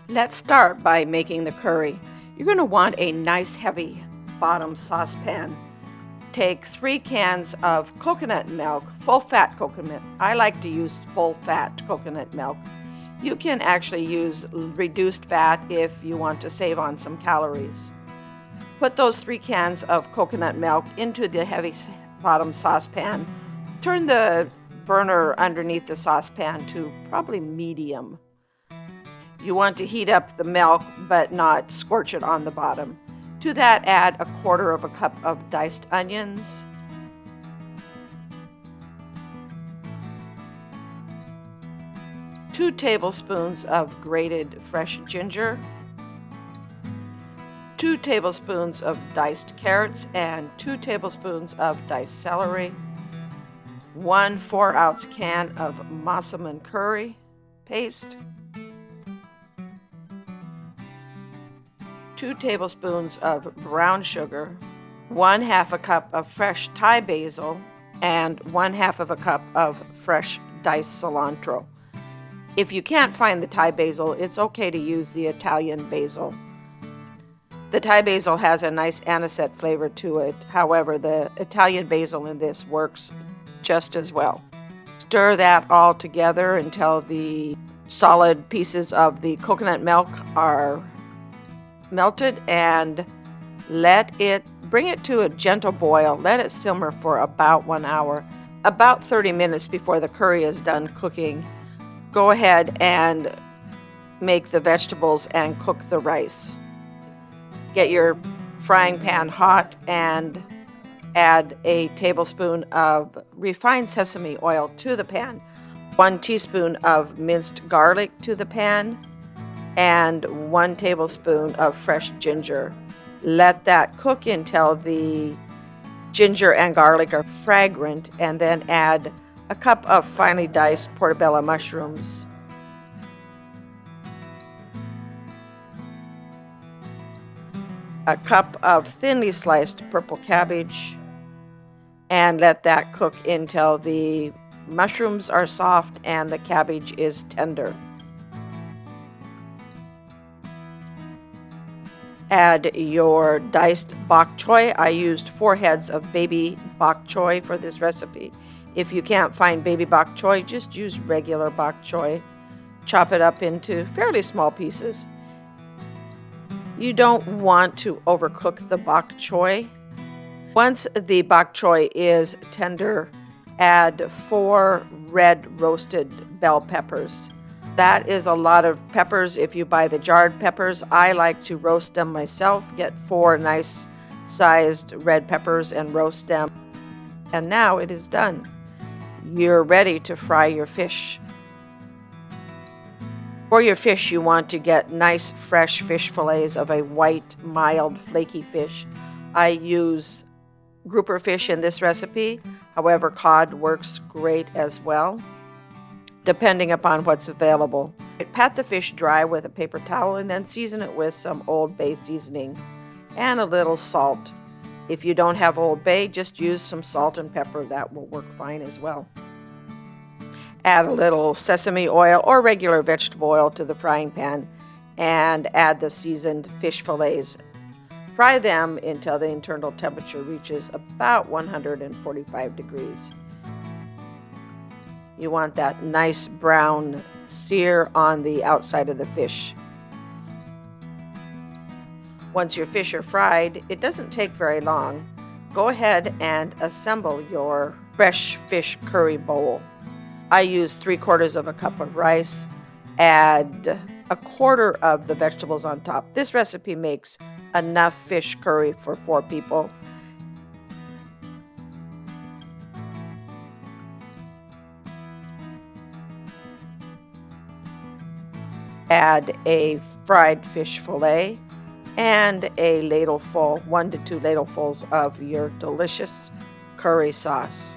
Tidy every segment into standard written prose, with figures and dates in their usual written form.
Let's start by making the curry. You're going to want a nice heavy bottom saucepan. Take 3 cans of coconut milk, full fat coconut. I like to use full fat coconut milk. You can actually use reduced fat if you want to save on some calories. Put those 3 cans of coconut milk into the heavy bottom saucepan. Turn the burner underneath the saucepan to probably medium. You want to heat up the milk but not scorch it on the bottom. To that, add 1/4 cup of diced onions, 2 tablespoons of grated fresh ginger, 2 tablespoons of diced carrots and 2 tablespoons of diced celery, 1 4-ounce can of Masaman Curry paste, 2 tablespoons of brown sugar, 1/2 cup of fresh Thai basil, and 1/2 cup of fresh diced cilantro. If you can't find the Thai basil, it's okay to use the Italian basil. The Thai basil has a nice anisette flavor to it. However, the Italian basil in this works just as well. Stir that all together until the solid pieces of the coconut milk are melted, and bring it to a gentle boil. Let it simmer for about 1 hour. About 30 minutes before the curry is done cooking, go ahead and make the vegetables and cook the rice. Get your frying pan hot and add a tablespoon of refined sesame oil to the pan, 1 teaspoon of minced garlic to the pan, and 1 tablespoon of fresh ginger. Let that cook until the ginger and garlic are fragrant, and then add a cup of finely diced portobello mushrooms, a cup of thinly sliced purple cabbage, and let that cook until the mushrooms are soft and the cabbage is tender. Add your diced bok choy. I used 4 heads of baby bok choy for this recipe. If you can't find baby bok choy, just use regular bok choy. Chop it up into fairly small pieces. You don't want to overcook the bok choy. Once the bok choy is tender, add 4 red roasted bell peppers. That is a lot of peppers if you buy the jarred peppers. I like to roast them myself. Get 4 nice sized red peppers and roast them. And now it is done. You're ready to fry your fish. For your fish, you want to get nice fresh fish fillets of a white, mild, flaky fish. I use grouper fish in this recipe. However, cod works great as well, depending upon what's available. Pat the fish dry with a paper towel and then season it with some Old Bay seasoning and a little salt. If you don't have Old Bay, just use some salt and pepper. That will work fine as well. Add a little sesame oil or regular vegetable oil to the frying pan and add the seasoned fish fillets. Fry them until the internal temperature reaches about 145 degrees. You want that nice brown sear on the outside of the fish. Once your fish are fried, it doesn't take very long. Go ahead and assemble your fresh fish curry bowl. I use 3/4 cup of rice. Add 1/4 of the vegetables on top. This recipe makes enough fish curry for 4 people. Add a fried fish fillet and a ladleful, 1 to 2 ladlefuls of your delicious curry sauce.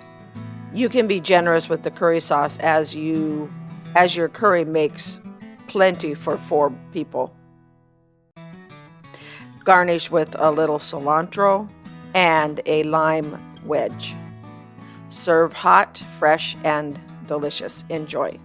You can be generous with the curry sauce as your curry makes plenty for 4 people. Garnish with a little cilantro and a lime wedge. Serve hot, fresh, and delicious. Enjoy.